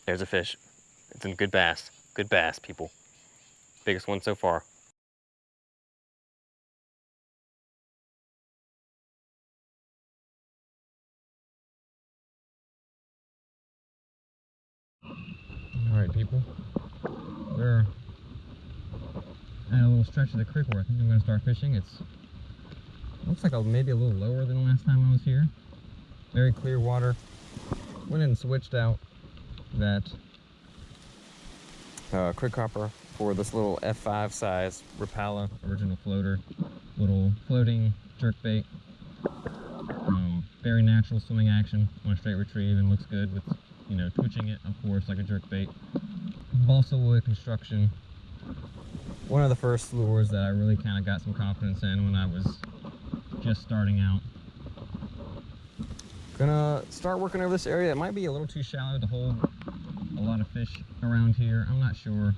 There's a fish. It's a good bass. Good bass, people. Biggest one so far. All right, people. We're at a little stretch of the creek where I think I'm going to start fishing. It looks like maybe a little lower than last time I was here. Very clear water. Went and switched out that creek hopper for this little F5 size Rapala original floater, little floating jerkbait. Very natural swimming action on a straight retrieve and looks good with, you know, twitching it, of course, like a jerkbait. Balsa wood construction. One of the first lures that I really kind of got some confidence in when I was just starting out. Gonna start working over this area. It might be a little too shallow to hold a lot of fish around here. I'm not sure.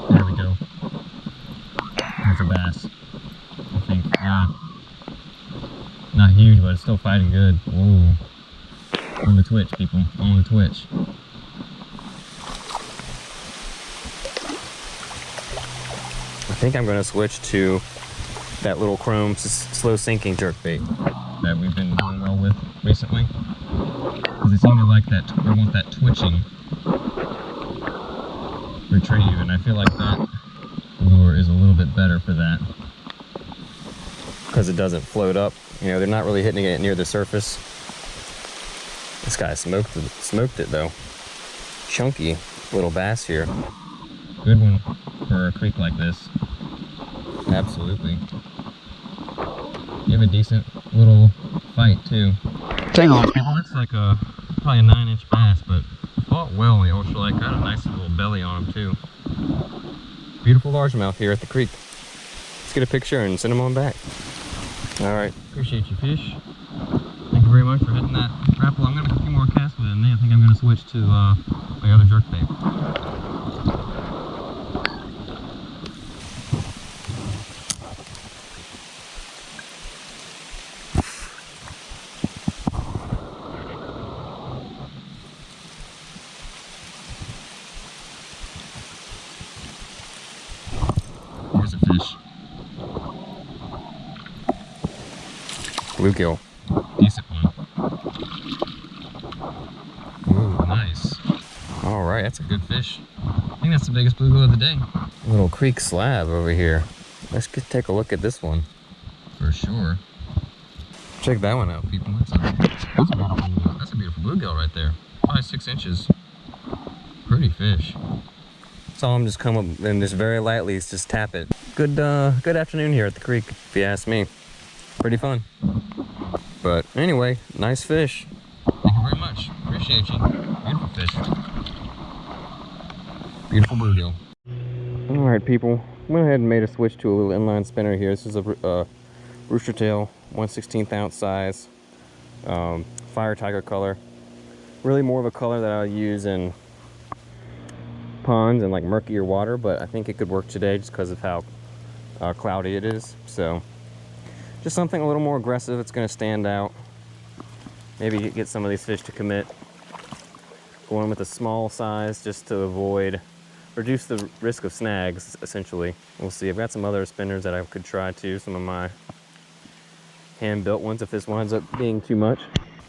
There we go. There's a bass. I think, yeah. Not huge, but it's still fighting good. Whoa. On the twitch, people. On the twitch. I think I'm going to switch to that little chrome slow sinking jerkbait that we've been doing well with recently. Because they seem to like that, they want that twitching retrieve, and I feel like that lure is a little bit better for that. Because it doesn't float up. You know, they're not really hitting it near the surface. This guy smoked it though. Chunky little bass here. Good one for a creek like this. Absolutely. You have a decent little fight too. Take a look, people. It's like probably a 9-inch bass, but fought well in the ultralight. Got a nice little belly on him too. Beautiful largemouth here at the creek. Let's get a picture and send them on back. All right. Appreciate you, fish. Thank you very much for hitting that grapple. I'm going to make a few more casts with it, and then I think I'm going to switch to my other jerkbait. Here's a fish. Bluegill. Decent one. Ooh, nice. All right, that's a good fish. I think that's the biggest bluegill of the day. A little creek slab over here. Let's take a look at this one. For sure. Check that one out, people. That's a beautiful bluegill right there. Probably 6 inches. Pretty fish. Saw him just come up and just very lightly just tap it. Good afternoon here at the creek, if you ask me. Pretty fun. But anyway, nice fish. Thank you very much. Appreciate you. Beautiful fish. Beautiful bluegill. Alright, people. Went ahead and made a switch to a little inline spinner here. This is a rooster tail, 1/16 ounce size. Fire tiger color. Really more of a color that I'll use in ponds and like murkier water, but I think it could work today just because of how cloudy it is. So just something a little more aggressive. It's going to stand out. Maybe get some of these fish to commit. Going with a small size just to reduce the risk of snags, essentially. We'll see. I've got some other spinners that I could try too. Some of my hand-built ones if this winds up being too much.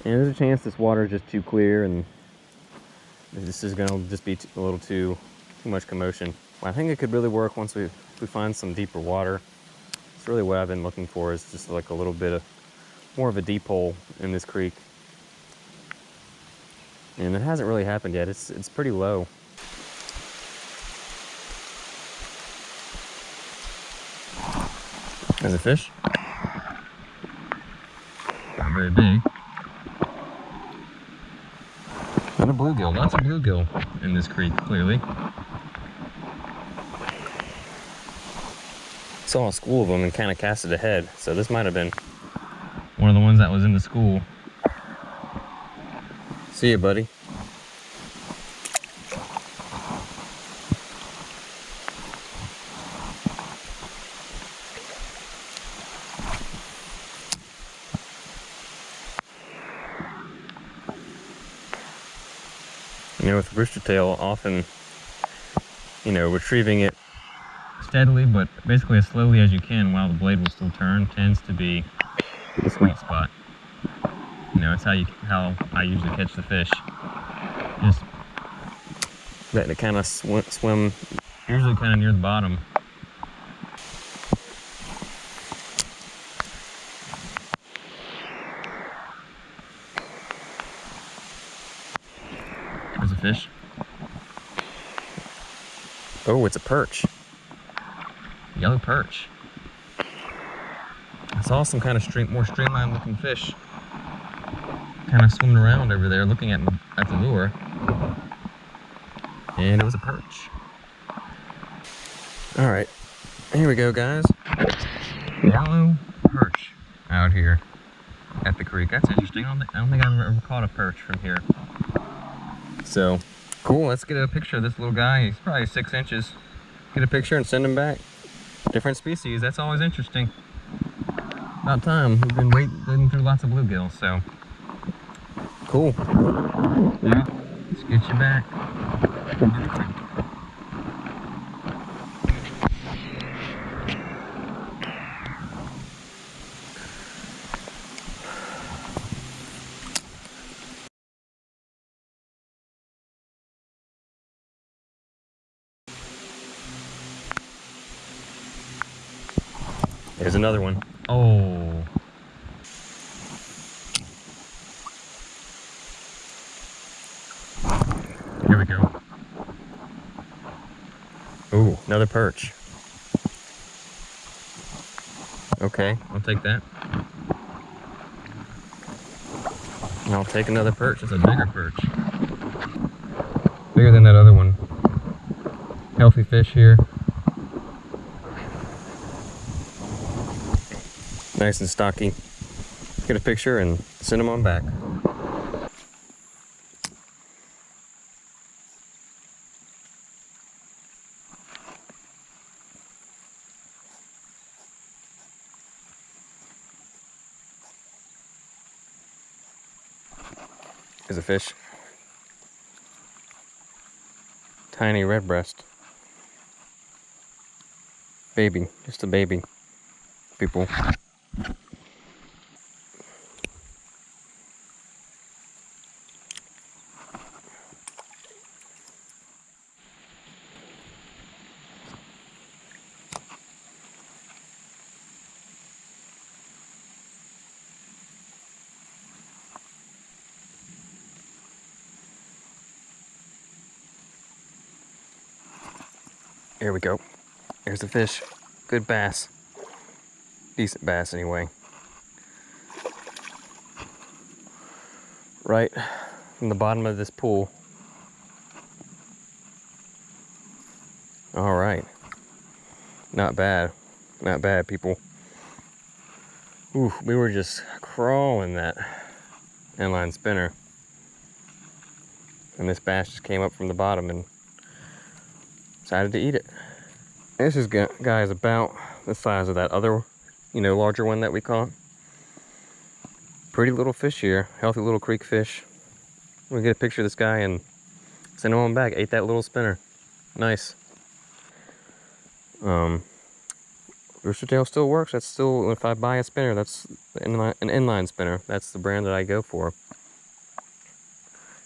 And there's a chance this water is just too clear and this is going to just be a little too much commotion. Well, I think it could really work once we find some deeper water. It's really what I've been looking for, is just like a little bit more of a deep hole in this creek. And it hasn't really happened yet. It's pretty low. There's a fish. Not very big. Not a bluegill. Lots of bluegill in this creek, clearly. Saw a school of them and kind of casted ahead, so this might have been one of the ones that was in the school. See ya, buddy. You know, with rooster tail, often, you know, retrieving it steadily, but basically as slowly as you can while the blade will still turn, tends to be the sweet spot. You know, it's how I usually catch the fish. Just letting it kind of swim, usually kind of near the bottom. There's a fish. Oh, it's a perch. Yellow perch. I saw some kind of more streamlined looking fish kind of swimming around over there looking at the lure. And it was a perch. Alright, here we go, guys. Yellow perch out here at the creek. That's interesting. I don't think I've ever caught a perch from here. So, cool. Let's get a picture of this little guy. He's probably 6 inches. Get a picture and send him back. Different species. That's always interesting. About time. We've been wading through lots of bluegills, so cool. Yeah, let's get you back. There's another one. Oh. Here we go. Ooh, another perch. Okay, I'll take that. And I'll take another perch. It's a bigger perch. Bigger than that other one. Healthy fish here. Nice and stocky. Get a picture and send them on back. There's a fish. Tiny red breast. Baby, just a baby. People. Here we go. There's the fish. Good bass. Decent bass anyway. Right from the bottom of this pool. All right. Not bad. Not bad, people. Ooh, we were just crawling that inline spinner. And this bass just came up from the bottom and decided to eat it. This guy is about the size of that other, larger one that we caught. Pretty little fish here. Healthy little creek fish. We'll get a picture of this guy and send him on back. Ate that little spinner. Nice. Rooster tail still works. That's still, if I buy a spinner, that's an inline spinner. That's the brand that I go for.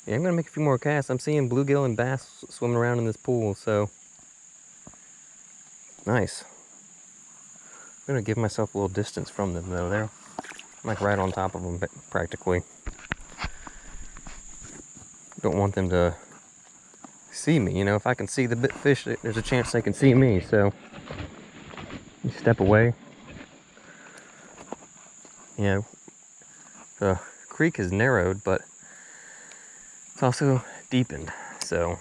Yeah, I'm gonna make a few more casts. I'm seeing bluegill and bass swimming around in this pool, so nice. I'm gonna give myself a little distance from them though. They're like right on top of them practically. Don't want them to see me. If I can see the fish, there's a chance they can see me, so you step away. The creek is narrowed, but it's also deepened, so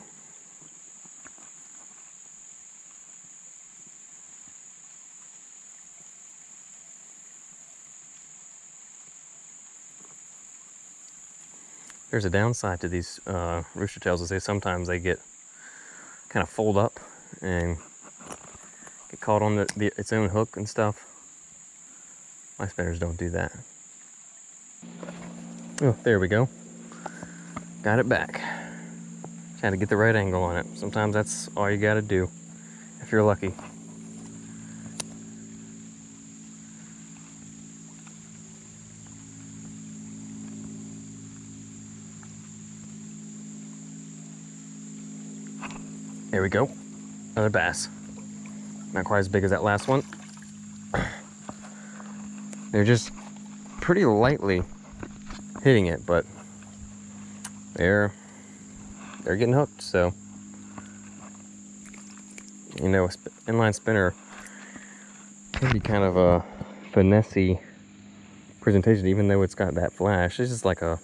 there's a downside to these rooster tails, is sometimes they get kind of fold up and get caught on its own hook and stuff. My spinners don't do that. Oh, there we go. Got it back. Just had to get the right angle on it. Sometimes that's all you gotta do, if you're lucky. There we go. Another bass. Not quite as big as that last one. They're just pretty lightly hitting it, but they're getting hooked. So, you know, inline spinner can be kind of a finessey presentation, even though it's got that flash. It's just like a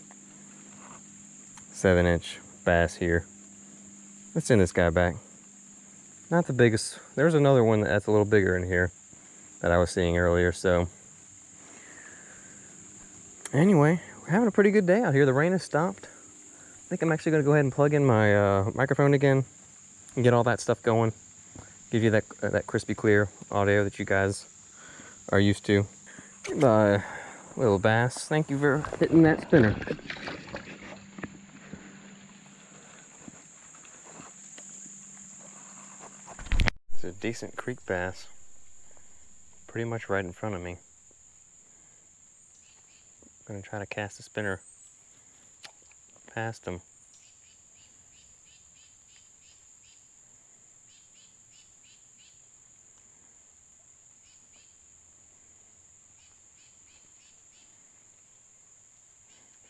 7-inch bass here. Let's send this guy back. Not the biggest. There's another one that's a little bigger in here that I was seeing earlier. So anyway, we're having a pretty good day out here. The rain has stopped. I think I'm actually going to go ahead and plug in my microphone again and get all that stuff going. Give you that crispy clear audio that you guys are used to. Goodbye, little bass. Thank you for hitting that spinner. It's a decent creek bass. Pretty much right in front of me. I'm gonna try to cast the spinner past him.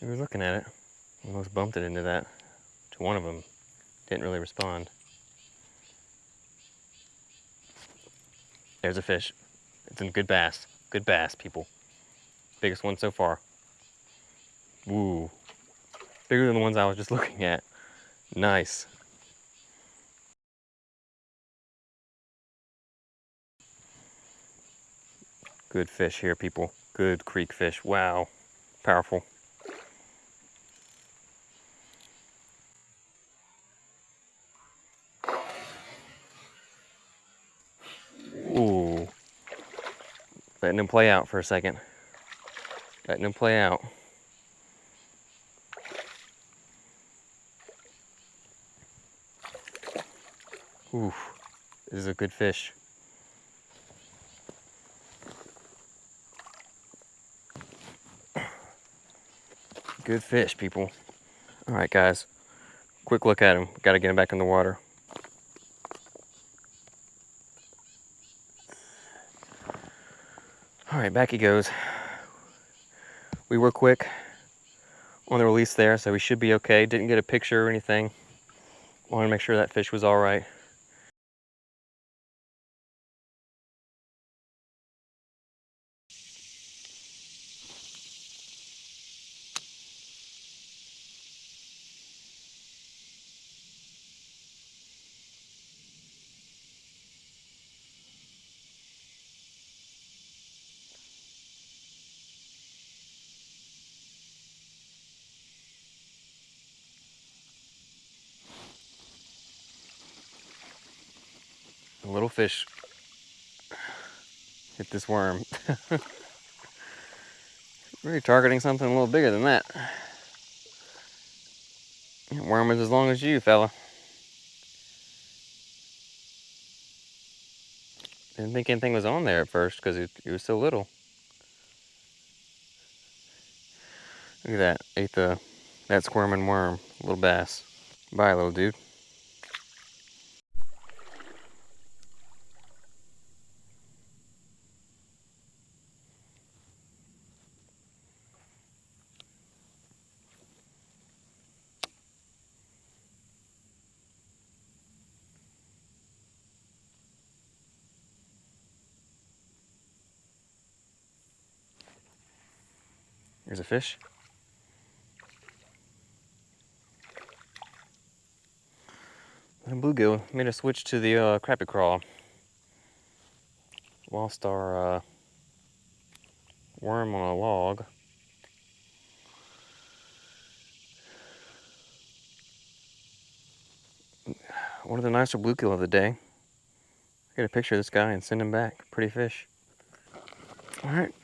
He was looking at it. Almost bumped it into that. To one of them. Didn't really respond. There's a fish. It's a good bass. Good bass, people. Biggest one so far. Woo. Bigger than the ones I was just looking at. Nice. Good fish here, people. Good creek fish. Wow. Powerful. Ooh. Letting him play out for a second. Letting him play out. Ooh. This is a good fish. Good fish, people. All right, guys. Quick look at him. Got to get him back in the water. All right, back he goes. We were quick on the release there, so we should be okay. Didn't get a picture or anything. Wanted to make sure that fish was all right. A little fish hit this worm. Really targeting something a little bigger than that. That worm is as long as you, fella. Didn't think anything was on there at first because it was so little. Look at that. Ate that squirming worm. Little bass. Bye, little dude. Here's a fish. And bluegill made a switch to the crappie crawl. Lost our worm on a log. One of the nicer bluegill of the day. Get a picture of this guy and send him back. Pretty fish. Alright.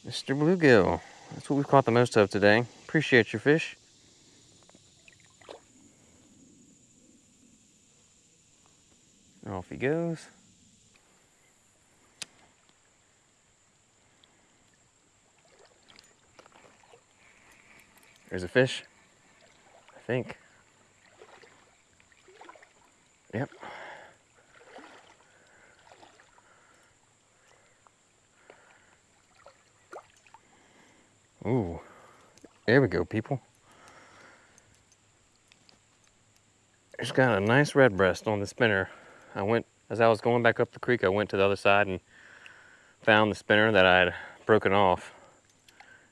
Mr. Bluegill. That's what we've caught the most of today. Appreciate your fish. Off he goes. There's a fish, I think. Yep. Ooh, there we go, people. Just got a nice red breast on the spinner. As I was going back up the creek, I went to the other side and found the spinner that I had broken off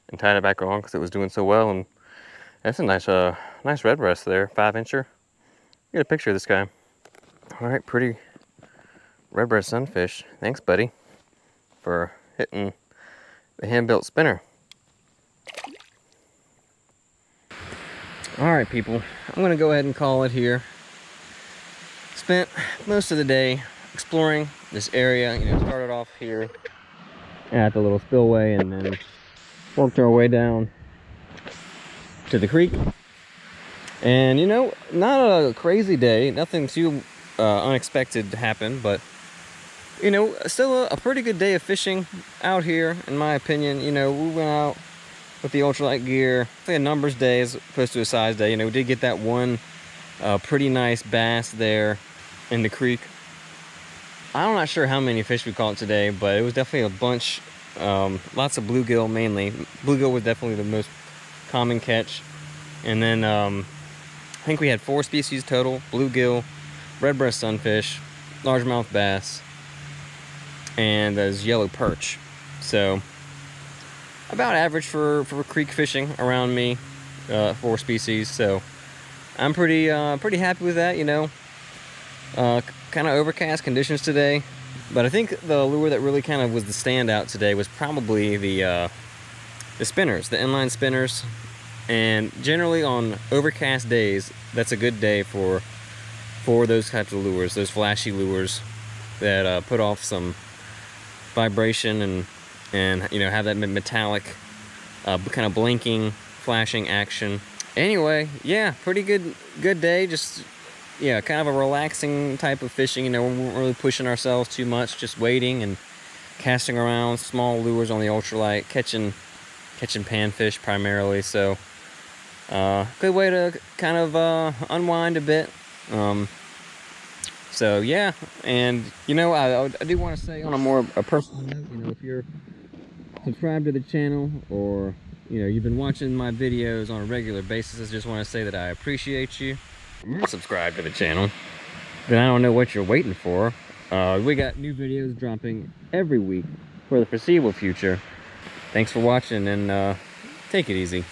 and tied it back on because it was doing so well. And that's a nice red breast there, 5-incher. Get a picture of this guy. All right, pretty red breast sunfish. Thanks, buddy, for hitting the hand-built spinner. All right, people, I'm gonna go ahead and call it here. Spent most of the day exploring this area. You know, started off here at the little spillway and then worked our way down to the creek. And you know, not a crazy day, nothing too unexpected happened, but you know, still a pretty good day of fishing out here, in my opinion. You know, we went out with the ultralight gear. It's like a numbers day as opposed to a size day. You know, we did get that one pretty nice bass there in the creek. I'm not sure how many fish we caught today, but it was definitely a bunch. Lots of bluegill mainly. Bluegill was definitely the most common catch. And then I think we had 4 species total: bluegill, red breast sunfish, largemouth bass, and those yellow perch. So about average for creek fishing around me, 4 species. So I'm pretty happy with that. You know, kind of overcast conditions today, but I think the lure that really kind of was the standout today was probably the spinners, the inline spinners. And generally on overcast days, that's a good day for those types of lures, those flashy lures that put off some vibration and you know, have that metallic kind of blinking, flashing action. Anyway, yeah, pretty good day. Just, yeah, kind of a relaxing type of fishing. You know, we weren't really pushing ourselves too much, just waiting and casting around small lures on the ultralight, catching panfish primarily. So good way to kind of unwind a bit. So yeah, and you know, I do want to say on a personal note, you know, if you're subscribed to the channel, or you know, you've been watching my videos on a regular basis, I just want to say that I appreciate you. If you're subscribed to the channel, then I don't know what you're waiting for. We got new videos dropping every week for the foreseeable future. Thanks for watching, and take it easy.